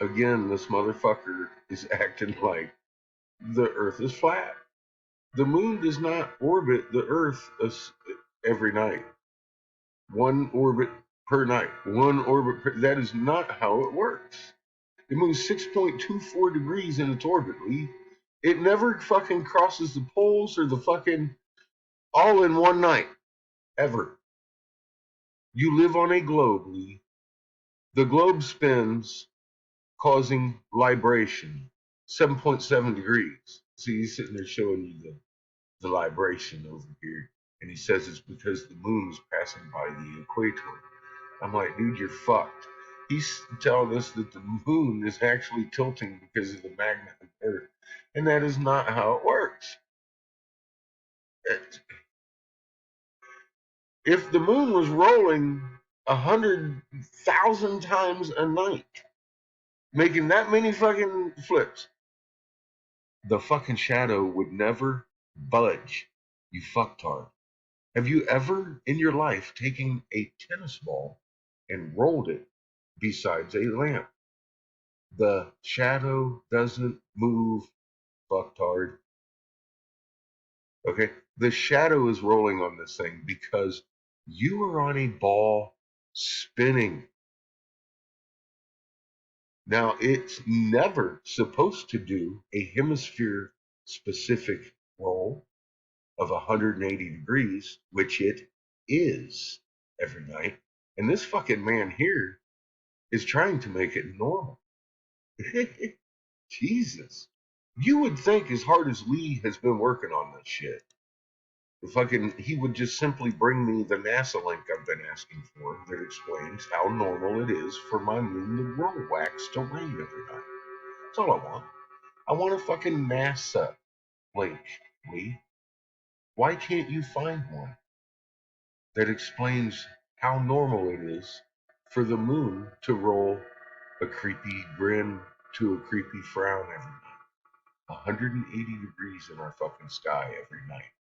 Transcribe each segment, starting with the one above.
again, this motherfucker is acting like the Earth is flat. The moon does not orbit the Earth every night. One orbit per night. That is not how it works. It moves 6.24 degrees in its orbit, Lee. It never fucking crosses the poles or the fucking all in one night. Ever. You live on a globe, Lee. The globe spins, causing libration. 7.7 degrees. See, he's sitting there showing you the libration over here. And he says it's because the moon is passing by the equator. I'm like, dude, you're fucked. He's telling us that the moon is actually tilting because of the magnet of the Earth. And that is not how it works. If the moon was rolling 100,000 times a night, making that many fucking flips, the fucking shadow would never budge. You fucktard. Have you ever in your life taken a tennis ball and rolled it besides a lamp? The shadow doesn't move, fucktard. Okay? The shadow is rolling on this thing because you are on a ball spinning. Now, it's never supposed to do a hemisphere specific roll of 180 degrees, which it is every night. And this fucking man here is trying to make it normal. Jesus. You would think, as hard as Lee has been working on this shit, he would just simply bring me the NASA link I've been asking for that explains how normal it is for my moon to roll wax to rain every night. That's all I want. I want a fucking NASA link, Lee. Why can't you find one that explains how normal it is for the moon to roll a creepy grin to a creepy frown every night? 180 degrees in our fucking sky every night.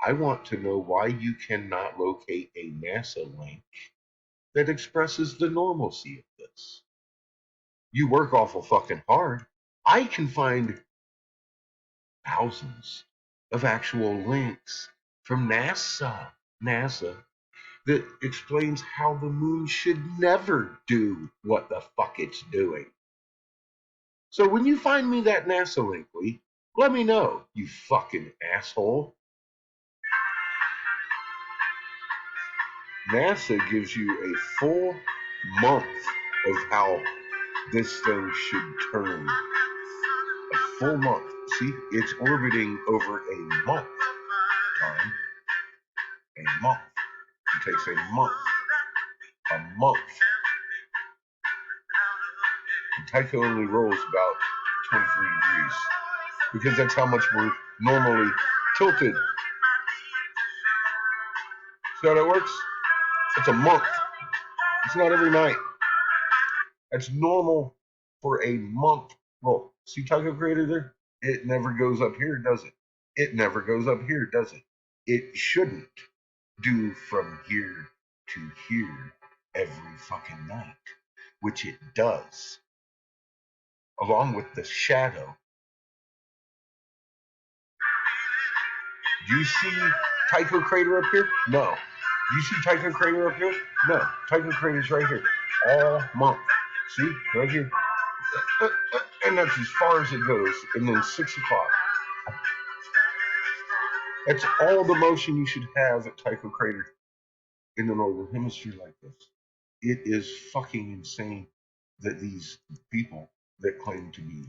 I want to know why you cannot locate a NASA link that expresses the normalcy of this. You work awful fucking hard. I can find thousands of actual links from NASA that explains how the moon should never do what the fuck it's doing. So when you find me that NASA link, Lee, let me know, you fucking asshole. NASA gives you a full month of how this thing should turn. A full month. See, it's orbiting over a month time. A month. It takes a month. A month. And Tycho only rolls about 23 degrees. Because that's how much we're normally tilted. See how that works? It's a month. It's not every night. That's normal for a month roll. See Tycho Crater there? It never goes up here, does it? It never goes up here, does it? It shouldn't do from here to here every fucking night, which it does, along with the shadow. Do you see Tycho Crater up here? No. Do you see Tycho Crater up here? No. Tycho Crater's right here. All month. See? Right here. And that's as far as it goes. And then 6 o'clock. That's all the motion you should have at Tycho Crater in the Northern Hemisphere like this. It is fucking insane that these people that claim to be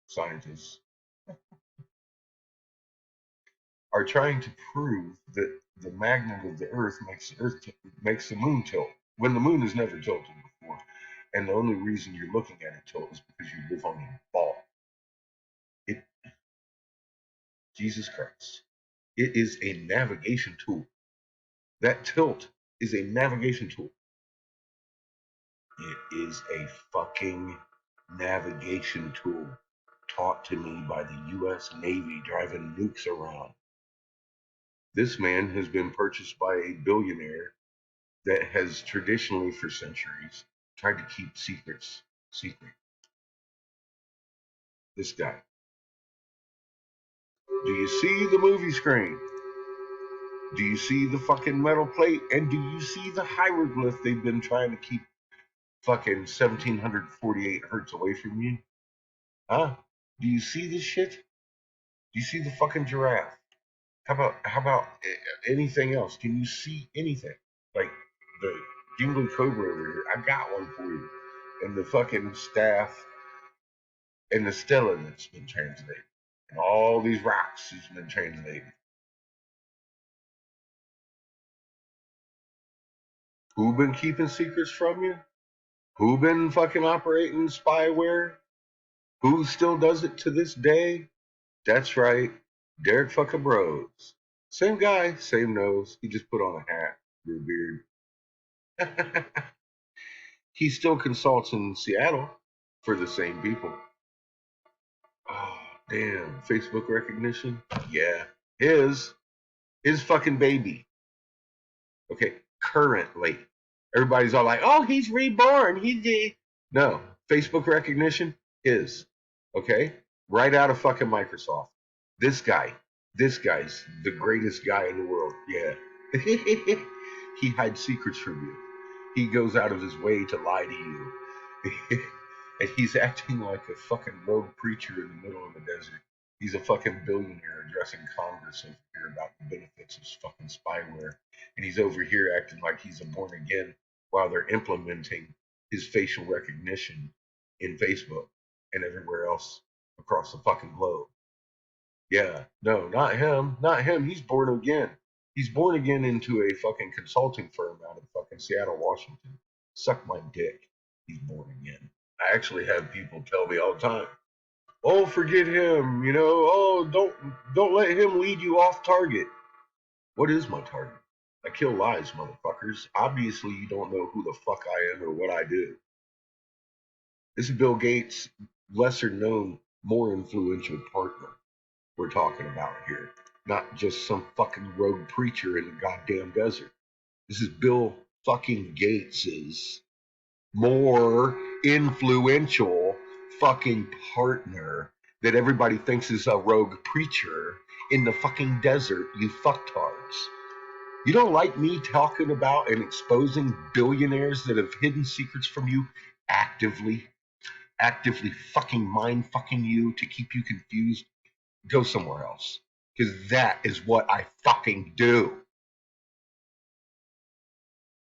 scientists are trying to prove that the magnet of the Earth makes the moon tilt when the moon has never tilted before, and the only reason you're looking at it tilt is because you live on a ball. Jesus Christ, it is a navigation tool. That tilt is a navigation tool. It is a fucking navigation tool taught to me by the U.S. Navy driving nukes around. This man has been purchased by a billionaire that has traditionally, for centuries, tried to keep secrets secret. This guy. Do you see the movie screen? Do you see the fucking metal plate? And do you see the hieroglyph they've been trying to keep fucking 1748 hertz away from you? Huh? Do you see this shit? Do you see the fucking giraffe? How about anything else? Can you see anything? Like the Jingly Cobra over here. I got one for you. And the fucking staff and the stela that's been translated. And all these rocks has been translated. Who been keeping secrets from you? Who been fucking operating spyware? Who still does it to this day? That's right, Derek fucking Bros. Same guy, same nose. He just put on a hat, grew a beard. He still consults in Seattle for the same people. Oh, damn. Facebook recognition? Yeah. His fucking baby. Okay. Currently. Everybody's all like, oh, he's reborn. No. Facebook recognition? His. Okay? Right out of fucking Microsoft. This guy's the greatest guy in the world. Yeah. He hides secrets from you. He goes out of his way to lie to you. And he's acting like a fucking rogue preacher in the middle of the desert. He's a fucking billionaire addressing Congress over here about the benefits of fucking spyware. And he's over here acting like he's a born again while they're implementing his facial recognition in Facebook and everywhere else across the fucking globe. Yeah, no, not him. Not him. He's born again. He's born again into a fucking consulting firm out of fucking Seattle, Washington. Suck my dick. He's born again. I actually have people tell me all the time, "Oh, forget him. Oh, don't let him lead you off target." What is my target? I kill lies, motherfuckers. Obviously, you don't know who the fuck I am or what I do. This is Bill Gates' lesser known, more influential partner we're talking about here. Not just some fucking rogue preacher in the goddamn desert. This is Bill fucking Gates's more influential fucking partner that everybody thinks is a rogue preacher in the fucking desert, you fucktards. You don't like me talking about and exposing billionaires that have hidden secrets from you actively fucking mind fucking you to keep you confused? Go somewhere else. Because that is what I fucking do.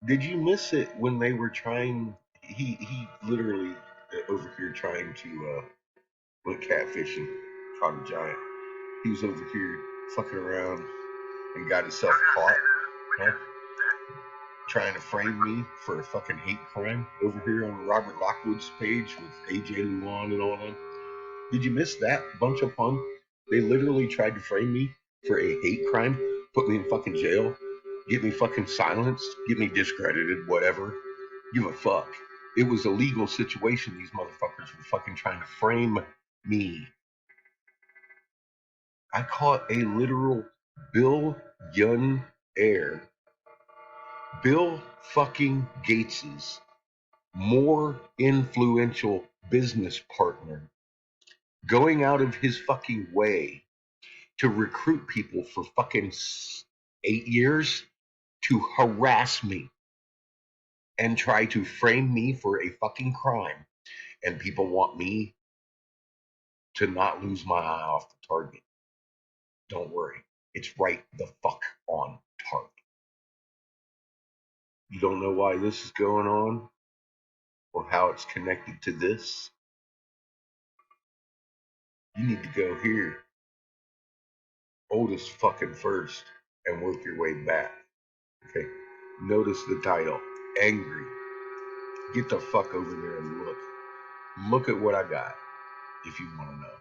Did you miss it when they were trying? He literally over here trying to went catfishing, caught a giant. He was over here fucking around and got himself caught, huh? Trying to frame me for a fucking hate crime over here on Robert Lockwood's page with AJ Luan and all them. Did you miss that bunch of fun? They literally tried to frame me for a hate crime, put me in fucking jail, get me fucking silenced, get me discredited, whatever. Give a fuck. It was a legal situation. These motherfuckers were fucking trying to frame me. I caught a literal Bill Yun Air. Bill fucking Gates's more influential business partner going out of his fucking way to recruit people for fucking 8 years to harass me and try to frame me for a fucking crime. And people want me to not lose my eye off the target. Don't worry. It's right the fuck on target. You don't know why this is going on or how it's connected to this? You need to go here, oldest fucking first, and work your way back. Okay? Notice the title, Angry. Get the fuck over there and look. Look at what I got if you want to know.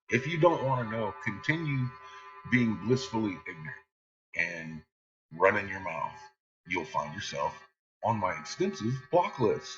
If you don't want to know, continue being blissfully ignorant and running your mouth. You'll find yourself on my extensive block list.